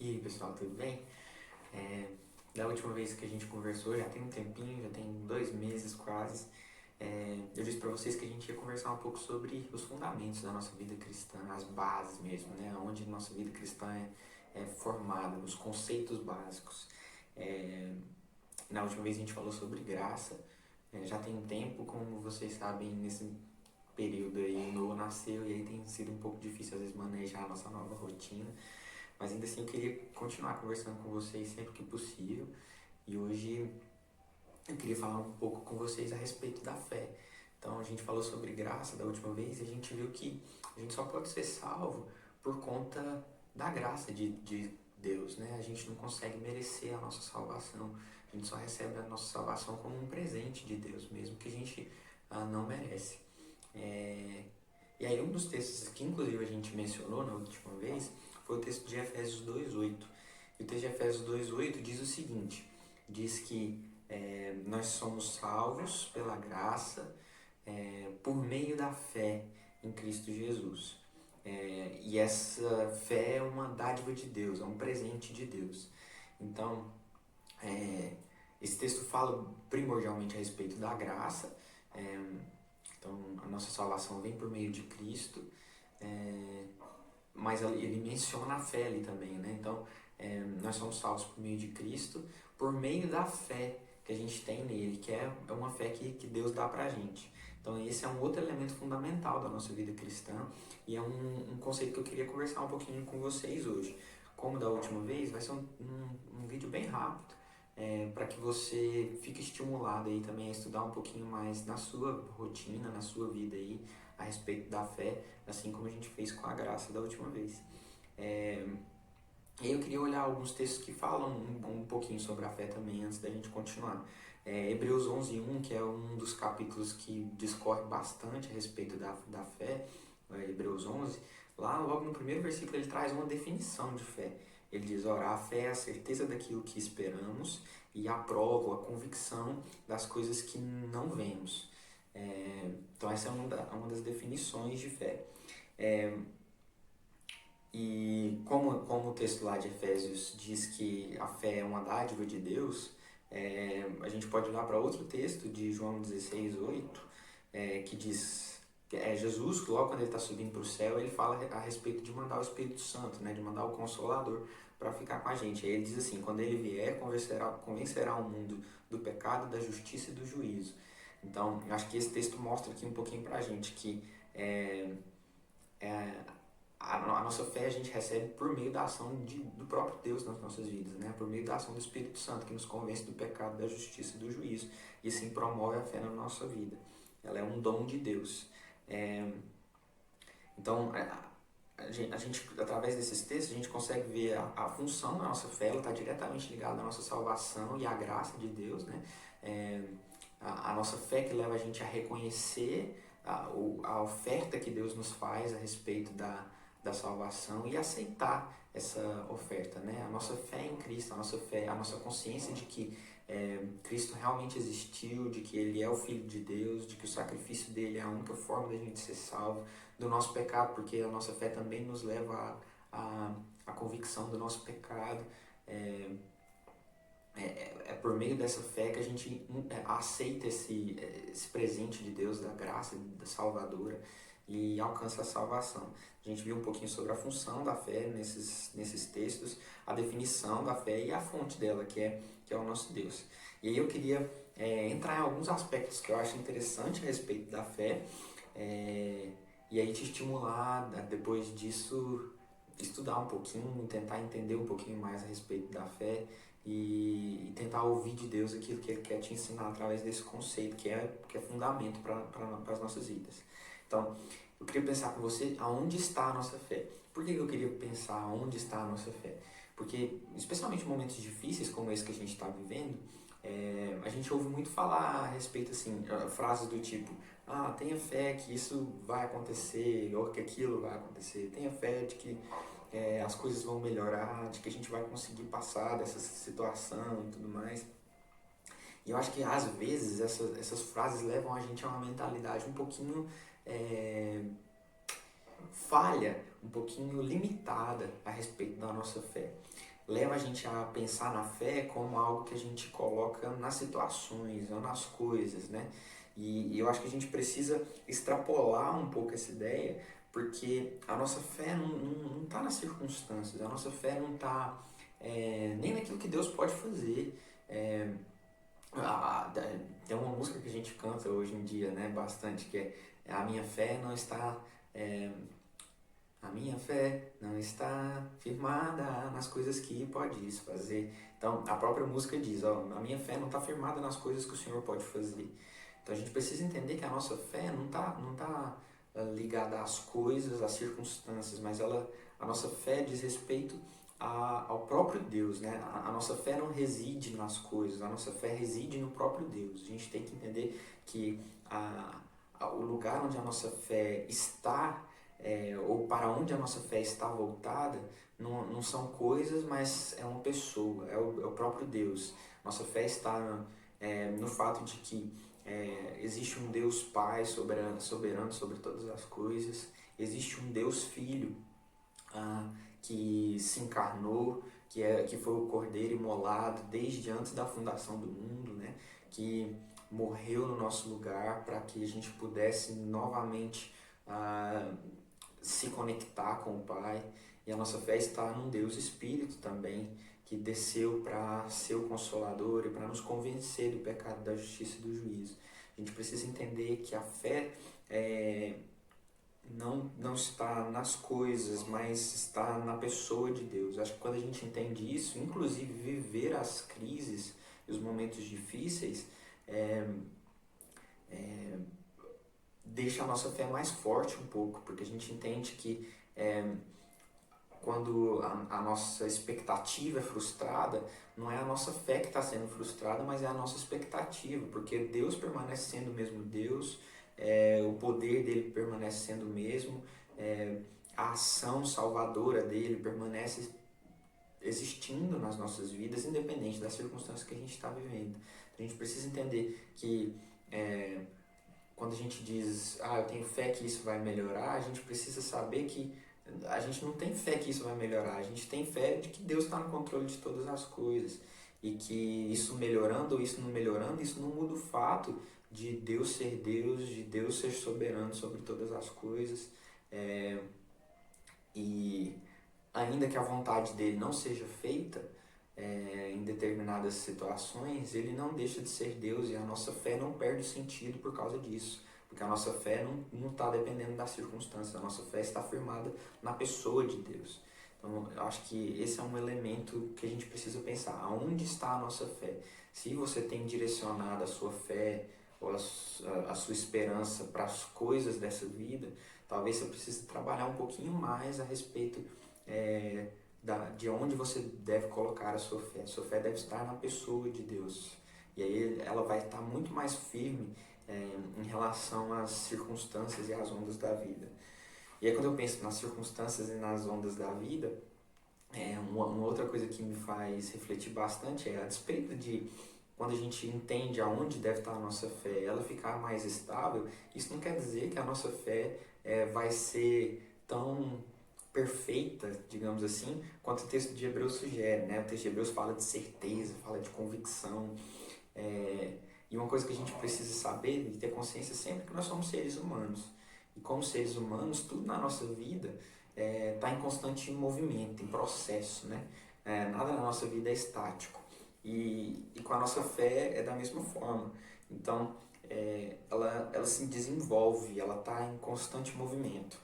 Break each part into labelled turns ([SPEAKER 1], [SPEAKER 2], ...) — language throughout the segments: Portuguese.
[SPEAKER 1] E aí, pessoal, tudo bem? É, Da última vez que a gente conversou, já tem um tempinho, já tem 2 meses quase, eu disse para vocês que a gente ia conversar um pouco sobre os fundamentos da nossa vida cristã, as bases mesmo, né? Onde nossa vida cristã é formada, os conceitos básicos. É, Na última vez a gente falou sobre graça, já tem um tempo, como vocês sabem, nesse período aí o Noah nasceu e aí tem sido um pouco difícil às vezes manejar a nossa nova rotina. Mas ainda assim eu queria continuar conversando com vocês sempre que possível. E hoje eu queria falar um pouco com vocês a respeito da fé. Então a gente falou sobre graça da última vez e a gente viu que a gente só pode ser salvo por conta da graça de Deus, né? A gente não consegue merecer a nossa salvação. A gente só recebe a nossa salvação como um presente de Deus, mesmo que a gente não merece. É, E aí um dos textos que inclusive a gente mencionou na última vez foi o texto de Efésios 2:8. E o texto de Efésios 2:8 diz o seguinte, diz que nós somos salvos pela graça por meio da fé em Cristo Jesus. E essa fé é uma dádiva de Deus, é um presente de Deus. Então, é, esse texto fala primordialmente a respeito da graça. é, então, a nossa salvação vem por meio de Cristo, é, mas ele menciona a fé ali também, né? Então, nós somos salvos por meio de Cristo, por meio da fé que a gente tem nele, que é uma fé que Deus dá pra gente. Então, esse é um outro elemento fundamental da nossa vida cristã e é um conceito que eu queria conversar um pouquinho com vocês hoje. Como da última vez, vai ser um vídeo bem rápido, para que você fique estimulado aí também a estudar um pouquinho mais na sua rotina, na sua vida aí, a respeito da fé, assim como a gente fez com a graça da última vez. É, e eu queria olhar alguns textos que falam um pouquinho sobre a fé também, antes da gente continuar. Hebreus 11:1, que é um dos capítulos que discorre bastante a respeito da fé, Hebreus 11, lá logo no primeiro versículo ele traz uma definição de fé. Ele diz, ora, a fé é a certeza daquilo que esperamos e a prova, ou a convicção das coisas que não vemos. Então essa é uma das definições de fé. É, e como o texto lá de Efésios diz que a fé é uma dádiva de Deus, a gente pode olhar para outro texto de João 16:8, que diz que Jesus, logo quando ele está subindo para o céu, ele fala a respeito de mandar o Espírito Santo, né, de mandar o Consolador para ficar com a gente. Aí ele diz assim, quando ele vier, convencerá o mundo do pecado, da justiça e do juízo. Então, eu acho que esse texto mostra aqui um pouquinho para a gente que é, é, a nossa fé a gente recebe por meio da ação do próprio Deus nas nossas vidas, né? Por meio da ação do Espírito Santo, que nos convence do pecado, da justiça e do juízo, e assim promove a fé na nossa vida. Ela é um dom de Deus. É, então, a gente, através desses textos, a gente consegue ver a função da nossa fé, ela está diretamente ligada à nossa salvação e à graça de Deus, né? É, a nossa fé que leva a gente a reconhecer a oferta que Deus nos faz a respeito da salvação e aceitar essa oferta, né? A nossa fé em Cristo, a nossa fé, a nossa consciência de que Cristo realmente existiu, de que Ele é o Filho de Deus, de que o sacrifício dele é a única forma da gente ser salvo do nosso pecado, porque a nossa fé também nos leva à convicção do nosso pecado. É, é por meio dessa fé que a gente aceita esse presente de Deus, da graça, da salvadora, e alcança a salvação. A gente viu um pouquinho sobre a função da fé nesses textos, a definição da fé e a fonte dela, que é o nosso Deus. E aí eu queria entrar em alguns aspectos que eu acho interessante a respeito da fé, e aí te estimular, depois disso, estudar um pouquinho, tentar entender um pouquinho mais a respeito da fé e tentar ouvir de Deus aquilo que Ele quer te ensinar através desse conceito, que é fundamento para as nossas vidas. Então, eu queria pensar com você aonde está a nossa fé. Por que eu queria pensar onde está a nossa fé? Porque, especialmente em momentos difíceis como esse que a gente está vivendo, a gente ouve muito falar a respeito, assim, frases do tipo, tenha fé que isso vai acontecer, ou que aquilo vai acontecer, tenha fé de que as coisas vão melhorar, de que a gente vai conseguir passar dessa situação e tudo mais. E eu acho que às vezes essas frases levam a gente a uma mentalidade um pouquinho falha, um pouquinho limitada a respeito da nossa fé. leva a gente a pensar na fé como algo que a gente coloca nas situações ou nas coisas, né? E eu acho que a gente precisa extrapolar um pouco essa ideia, porque a nossa fé não tá nas circunstâncias, a nossa fé não tá nem naquilo que Deus pode fazer. É, tem uma música que a gente canta hoje em dia, né, bastante, que é a minha fé não está... é, a minha fé não está firmada nas coisas que podes fazer. Então, a própria música diz, ó, a minha fé não está firmada nas coisas que o Senhor pode fazer. Então, a gente precisa entender que a nossa fé não tá ligada às coisas, às circunstâncias, mas a nossa fé diz respeito ao próprio Deus, né? A nossa fé não reside nas coisas, a nossa fé reside no próprio Deus. A gente tem que entender que o lugar onde a nossa fé está ou para onde a nossa fé está voltada, não são coisas, mas é uma pessoa, é o próprio Deus. Nossa fé está no fato de que existe um Deus Pai soberano sobre todas as coisas, existe um Deus Filho que se encarnou, que foi o Cordeiro imolado desde antes da fundação do mundo, né? Que morreu no nosso lugar para que a gente pudesse novamente se conectar com o Pai. E a nossa fé está num Deus Espírito também, que desceu para ser o Consolador e para nos convencer do pecado, da justiça e do juízo. A gente precisa entender que a fé não está nas coisas, mas está na pessoa de Deus. Acho que quando a gente entende isso, inclusive viver as crises e os momentos difíceis, deixa a nossa fé mais forte um pouco, porque a gente entende que quando a nossa expectativa é frustrada, não é a nossa fé que está sendo frustrada, mas é a nossa expectativa, porque Deus permanece sendo o mesmo Deus, o poder dele permanece sendo o mesmo, a ação salvadora dele permanece existindo nas nossas vidas, independente das circunstâncias que a gente está vivendo. Então, a gente precisa entender que quando a gente diz, eu tenho fé que isso vai melhorar, a gente precisa saber que a gente não tem fé que isso vai melhorar, a gente tem fé de que Deus está no controle de todas as coisas e que isso melhorando ou isso não melhorando, isso não muda o fato de Deus, de Deus ser soberano sobre todas as coisas, e ainda que a vontade dele não seja feita em determinadas situações, ele não deixa de ser Deus e a nossa fé não perde sentido por causa disso. Porque a nossa fé não está dependendo das circunstâncias, a nossa fé está firmada na pessoa de Deus. Então, eu acho que esse é um elemento que a gente precisa pensar. Aonde está a nossa fé? Se você tem direcionado a sua fé ou a sua esperança para as coisas dessa vida, talvez você precise trabalhar um pouquinho mais a respeito de onde você deve colocar a sua fé. A sua fé deve estar na pessoa de Deus. E aí ela vai estar muito mais firme em relação às circunstâncias e às ondas da vida. E aí quando eu penso nas circunstâncias e nas ondas da vida, uma outra coisa que me faz refletir bastante a despeito de quando a gente entende aonde deve estar a nossa fé, ela ficar mais estável, isso não quer dizer que a nossa fé vai ser tão perfeita, digamos assim, quanto o texto de Hebreus sugere, né? O texto de Hebreus fala de certeza, fala de convicção, e uma coisa que a gente precisa saber e ter consciência sempre é que nós somos seres humanos. E como seres humanos, tudo na nossa vida está em constante movimento, em processo, né? Nada na nossa vida é estático. E com a nossa fé é da mesma forma. Então, ela se desenvolve, ela está em constante movimento.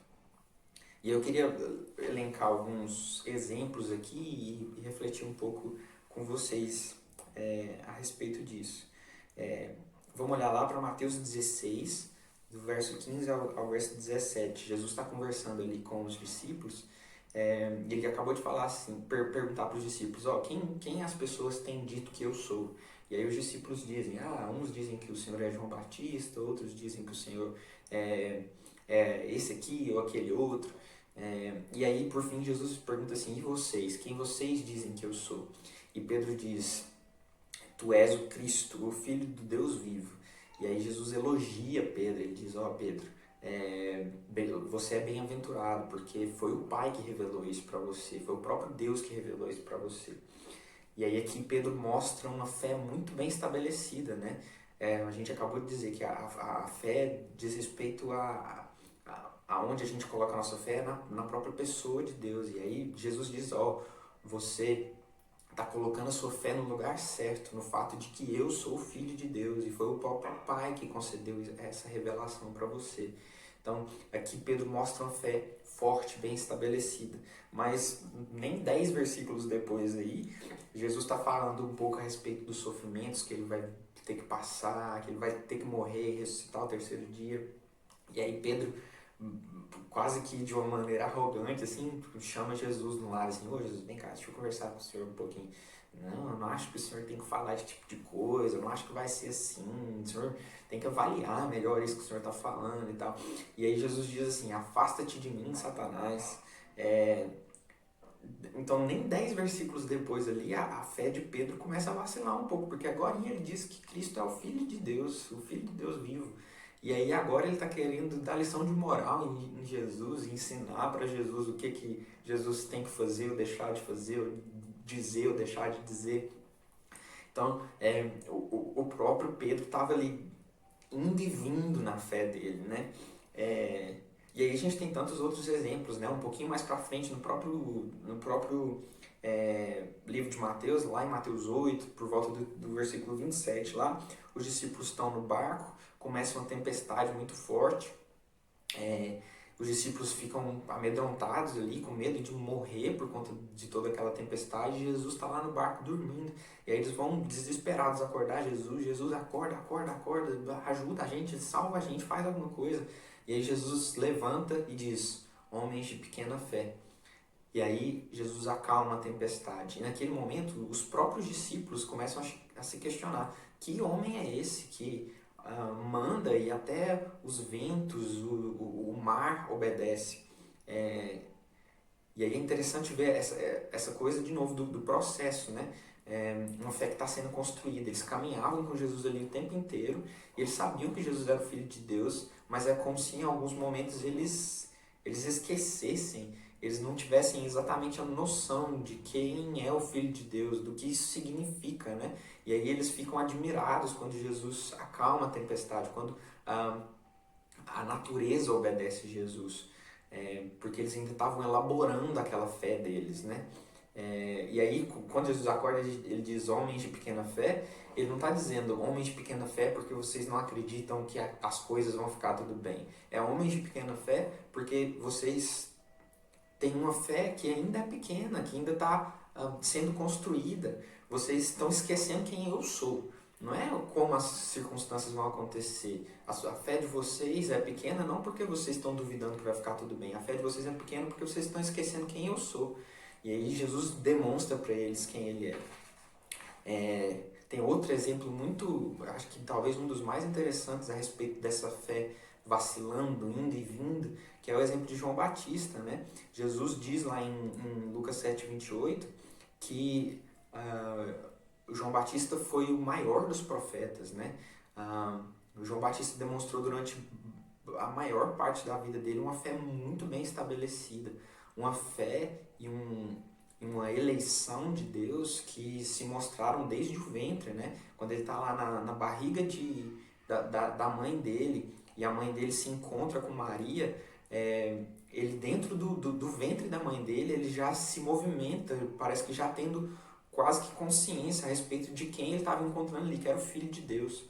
[SPEAKER 1] E eu queria elencar alguns exemplos aqui e refletir um pouco com vocês a respeito disso. Vamos olhar lá para Mateus 16, do verso 15 ao verso 17. Jesus está conversando ali com os discípulos e ele acabou de falar assim, perguntar para os discípulos, quem as pessoas têm dito que eu sou? E aí os discípulos dizem, uns dizem que o Senhor é João Batista, outros dizem que o Senhor é esse aqui ou aquele outro. E aí, por fim, Jesus pergunta assim, e vocês? Quem vocês dizem que eu sou? E Pedro diz, tu és o Cristo, o Filho do Deus vivo. E aí Jesus elogia Pedro, ele diz, Pedro, Você é bem-aventurado, porque foi o Pai que revelou isso para você, foi o próprio Deus que revelou isso para você. E aí aqui Pedro mostra uma fé muito bem estabelecida, né? A gente acabou de dizer que a fé diz respeito aonde a gente coloca a nossa fé na própria pessoa de Deus. E aí Jesus diz, ó, você está colocando a sua fé no lugar certo, no fato de que eu sou o Filho de Deus e foi o próprio Pai que concedeu essa revelação para você. Então, aqui Pedro mostra uma fé forte, bem estabelecida. Mas nem 10 versículos depois aí, Jesus está falando um pouco a respeito dos sofrimentos que ele vai ter que passar, que ele vai ter que morrer e ressuscitar ao terceiro dia. E aí Pedro, quase que de uma maneira arrogante, assim, chama Jesus no lado, assim, ô Jesus, vem cá, deixa eu conversar com o senhor um pouquinho. Não, eu não acho que o senhor tem que falar esse tipo de coisa, eu não acho que vai ser assim, o senhor tem que avaliar melhor isso que o senhor está falando e tal. E aí Jesus diz assim, afasta-te de mim, Satanás. Então nem 10 versículos depois ali, a fé de Pedro começa a vacilar um pouco, porque agora ele diz que Cristo é o Filho de Deus, o Filho de Deus vivo. E aí agora ele está querendo dar lição de moral em Jesus, ensinar para Jesus o que Jesus tem que fazer ou deixar de fazer, ou dizer ou deixar de dizer. Então o próprio Pedro estava ali indo e vindo na fé dele, né? E aí a gente tem tantos outros exemplos, né? Um pouquinho mais para frente, no próprio livro de Mateus, lá em Mateus 8, por volta do versículo 27 lá, os discípulos estão no barco, começa uma tempestade muito forte, os discípulos ficam amedrontados ali, com medo de morrer por conta de toda aquela tempestade, e Jesus está lá no barco dormindo, e aí eles vão desesperados acordar Jesus, Jesus acorda, acorda, acorda, ajuda a gente, salva a gente, faz alguma coisa. E aí Jesus levanta e diz, homens de pequena fé. E aí Jesus acalma a tempestade. E naquele momento, os próprios discípulos começam a se questionar, que homem é esse que manda e até os ventos, o mar obedece? E aí é interessante ver essa coisa de novo do processo, né? Uma fé que está sendo construída. Eles caminhavam com Jesus ali o tempo inteiro, e eles sabiam que Jesus era o Filho de Deus, mas é como se em alguns momentos eles esquecessem, eles não tivessem exatamente a noção de quem é o Filho de Deus, do que isso significa, né? E aí eles ficam admirados quando Jesus acalma a tempestade, quando a natureza obedece Jesus. Porque eles ainda estavam elaborando aquela fé deles, né? E aí, quando Jesus acorda, ele diz homens de pequena fé. Ele não está dizendo homens de pequena fé porque vocês não acreditam que as coisas vão ficar tudo bem. É homens de pequena fé porque vocês têm uma fé que ainda é pequena, que ainda está sendo construída. Vocês estão esquecendo quem eu sou. Não é como as circunstâncias vão acontecer. A fé de vocês é pequena não porque vocês estão duvidando que vai ficar tudo bem. A fé de vocês é pequena porque vocês estão esquecendo quem eu sou. E aí Jesus demonstra para eles quem ele é. Tem outro exemplo muito, acho que talvez um dos mais interessantes a respeito dessa fé vacilando, indo e vindo, que é o exemplo de João Batista, né? Jesus diz lá em Lucas 7:28 que o João Batista foi o maior dos profetas, né? O João Batista demonstrou durante a maior parte da vida dele uma fé muito bem estabelecida, uma fé e uma eleição de Deus que se mostraram desde o ventre, né? Quando ele está lá na barriga da mãe dele e a mãe dele se encontra com Maria, ele dentro do ventre da mãe dele, ele já se movimenta, parece que já tendo quase que consciência a respeito de quem ele estava encontrando ali, que era o Filho de Deus.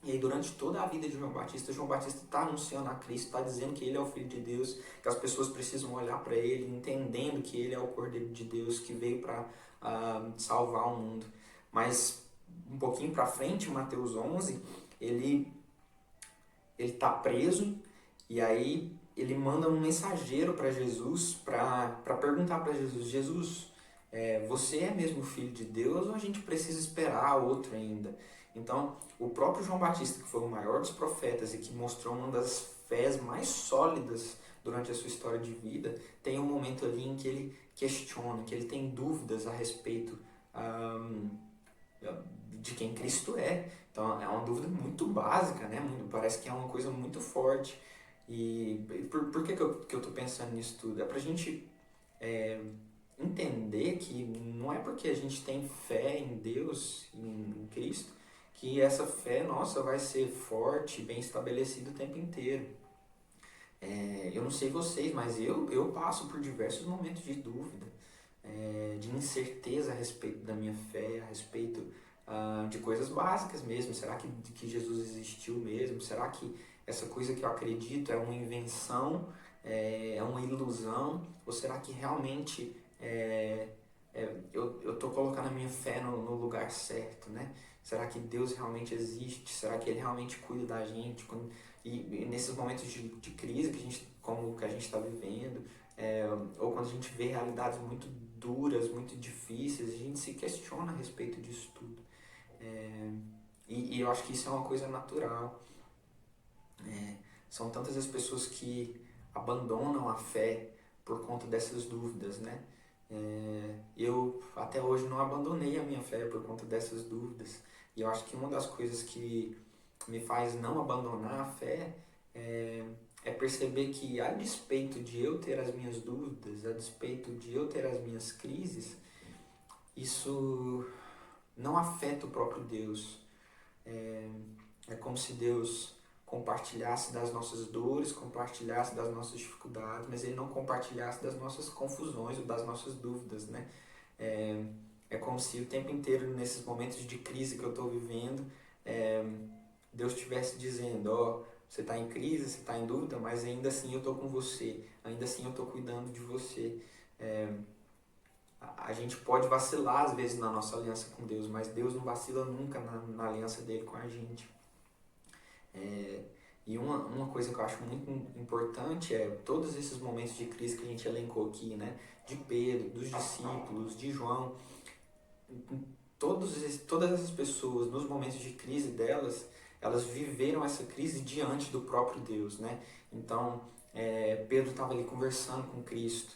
[SPEAKER 1] E aí, durante toda a vida de João Batista está anunciando a Cristo, está dizendo que ele é o Filho de Deus, que as pessoas precisam olhar para ele, entendendo que ele é o Cordeiro de Deus, que veio para salvar o mundo. Mas, um pouquinho para frente, em Mateus 11, ele está preso, e aí ele manda um mensageiro para Jesus, para perguntar para Jesus, Jesus, você é mesmo o Filho de Deus ou a gente precisa esperar outro ainda? Então, o próprio João Batista, que foi o maior dos profetas e que mostrou uma das fés mais sólidas durante a sua história de vida, tem um momento ali em que ele questiona, que ele tem dúvidas a respeito de quem Cristo é. Então, é uma dúvida muito básica, né? Parece que é uma coisa muito forte. E por que eu tô pensando nisso tudo? É pra gente entender que não é porque a gente tem fé em Deus, em Cristo, que essa fé nossa vai ser forte, bem estabelecida o tempo inteiro. Eu não sei vocês, mas eu passo por diversos momentos de dúvida, de incerteza a respeito da minha fé, a respeito de coisas básicas mesmo. Será que Jesus existiu mesmo? Será que essa coisa que eu acredito é uma invenção, é uma ilusão? Ou será que realmente eu estou colocando a minha fé no lugar certo, né? Será que Deus realmente existe? Será que Ele realmente cuida da gente? E nesses momentos de crise que a gente, como que a gente está vivendo, ou quando a gente vê realidades muito duras, muito difíceis, a gente se questiona a respeito disso tudo. E eu acho que isso é uma coisa natural. São tantas as pessoas que abandonam a fé por conta dessas dúvidas, né? Eu até hoje não abandonei a minha fé por conta dessas dúvidas. E eu acho que uma das coisas que me faz não abandonar a fé é perceber que, a despeito de eu ter as minhas dúvidas, a despeito de eu ter as minhas crises, isso não afeta o próprio Deus. É como se Deus compartilhasse das nossas dores, compartilhasse das nossas dificuldades, mas Ele não compartilhasse das nossas confusões ou das nossas dúvidas, né? É como se o tempo inteiro, nesses momentos de crise que eu estou vivendo, Deus estivesse dizendo, você está em crise, você está em dúvida, mas ainda assim eu estou com você, ainda assim eu estou cuidando de você. A gente pode vacilar às vezes na nossa aliança com Deus, mas Deus não vacila nunca na aliança dele com a gente. E uma coisa que eu acho muito importante é todos esses momentos de crise que a gente elencou aqui, né? De Pedro, dos discípulos, de João, todas essas pessoas, nos momentos de crise delas, elas viveram essa crise diante do próprio Deus, né? Então, Pedro estava ali conversando com Cristo,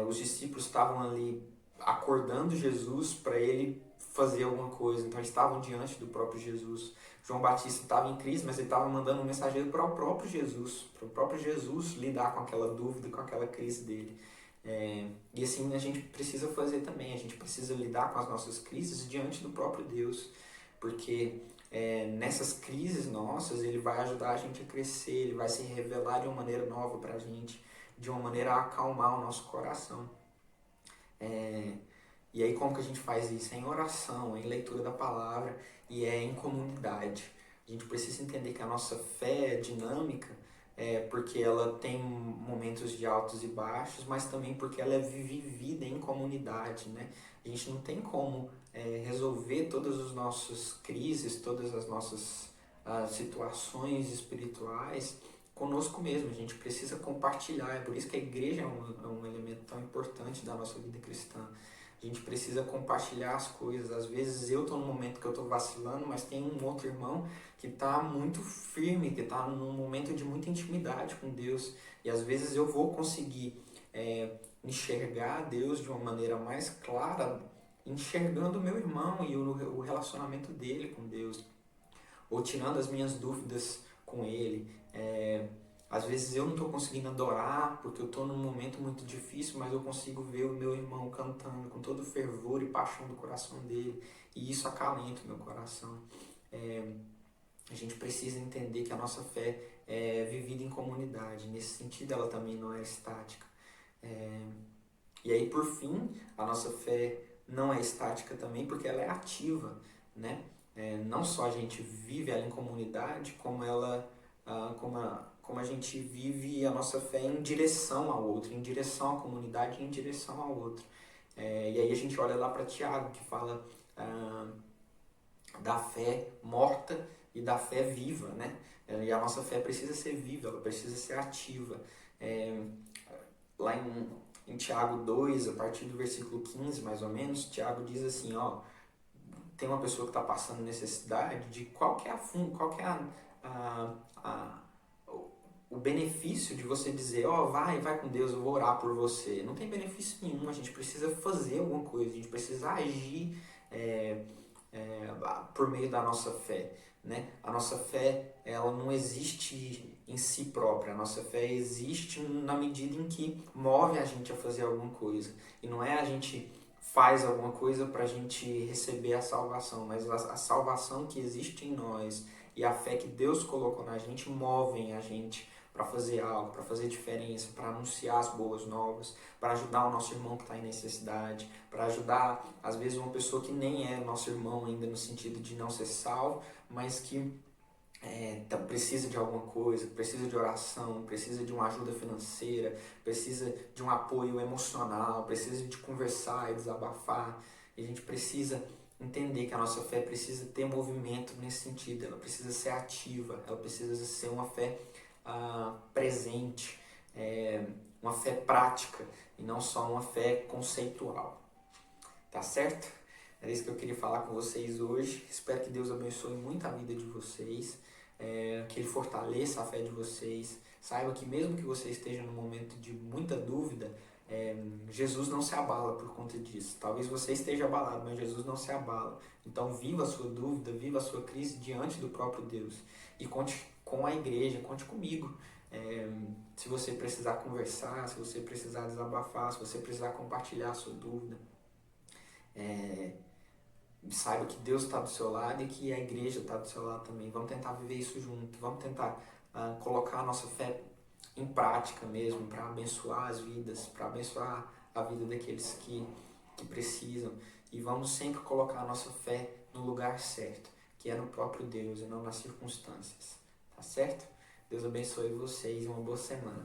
[SPEAKER 1] os discípulos estavam ali acordando Jesus para ele fazer alguma coisa, então eles estavam diante do próprio Jesus. João Batista estava em crise, mas ele estava mandando um mensageiro para o próprio Jesus lidar com aquela dúvida, com aquela crise dele. E assim a gente precisa fazer também, a gente precisa lidar com as nossas crises diante do próprio Deus, porque nessas crises nossas Ele vai ajudar a gente a crescer, Ele vai se revelar de uma maneira nova para a gente, de uma maneira a acalmar o nosso coração. E aí como que a gente faz isso? É em oração, é em leitura da palavra e é em comunidade. A gente precisa entender que a nossa fé é dinâmica, porque ela tem momentos de altos e baixos, mas também porque ela é vivida em comunidade, né? A gente não tem como resolver todas as nossas crises, todas as nossas situações espirituais conosco mesmo. A gente precisa compartilhar. É por isso que a igreja é um elemento tão importante da nossa vida cristã. A gente precisa compartilhar as coisas. Às vezes eu estou num momento que eu estou vacilando, mas tem um outro irmão que está muito firme, que está num momento de muita intimidade com Deus. E às vezes eu vou conseguir enxergar Deus de uma maneira mais clara, enxergando o meu irmão e o relacionamento dele com Deus, ou tirando as minhas dúvidas com ele. Às vezes eu não estou conseguindo adorar porque eu estou num momento muito difícil, mas eu consigo ver o meu irmão cantando com todo o fervor e paixão do coração dele, e isso acalenta o meu coração. A gente precisa entender que a nossa fé é vivida em comunidade. Nesse sentido, ela também não é estática. E aí, por fim, a nossa fé não é estática também porque ela é ativa, né? Não só a gente vive ela em comunidade, como a gente vive a nossa fé em direção ao outro, em direção à comunidade, em direção ao outro. E aí a gente olha lá para Tiago, que fala da fé morta e da fé viva, né? E a nossa fé precisa ser viva, ela precisa ser ativa. Lá em Tiago 2, a partir do versículo 15, mais ou menos, Tiago diz assim, tem uma pessoa que está passando necessidade, de qual que é o benefício de você dizer, vai com Deus, eu vou orar por você. Não tem benefício nenhum, a gente precisa fazer alguma coisa, a gente precisa agir por meio da nossa fé, né? A nossa fé, ela não existe em si própria. A nossa fé existe na medida em que move a gente a fazer alguma coisa. E não é a gente faz alguma coisa para a gente receber a salvação, mas a salvação que existe em nós e a fé que Deus colocou na gente movem a gente para fazer algo, para fazer diferença, para anunciar as boas novas, para ajudar o nosso irmão que está em necessidade, para ajudar, às vezes, uma pessoa que nem é nosso irmão ainda no sentido de não ser salvo, mas que precisa de alguma coisa, precisa de oração, precisa de uma ajuda financeira, precisa de um apoio emocional, precisa de conversar e desabafar. E a gente precisa entender que a nossa fé precisa ter movimento nesse sentido, ela precisa ser ativa, ela precisa ser uma fé presente, uma fé prática e não só uma fé conceitual. Tá certo? Era isso que eu queria falar com vocês hoje. Espero que Deus abençoe muito a vida de vocês, que Ele fortaleça a fé de vocês. Saiba que mesmo que você esteja num momento de muita dúvida, Jesus não se abala por conta disso. Talvez você esteja abalado, mas Jesus não se abala. Então viva a sua dúvida, viva a sua crise diante do próprio Deus. E conte com a igreja, conte comigo. Se você precisar conversar, se você precisar desabafar, se você precisar compartilhar a sua dúvida, saiba que Deus está do seu lado e que a igreja está do seu lado também. Vamos tentar viver isso junto, vamos tentar colocar a nossa fé em prática mesmo, para abençoar as vidas, para abençoar a vida daqueles que precisam. E vamos sempre colocar a nossa fé no lugar certo, que é no próprio Deus e não nas circunstâncias. Tá certo? Deus abençoe vocês e uma boa semana.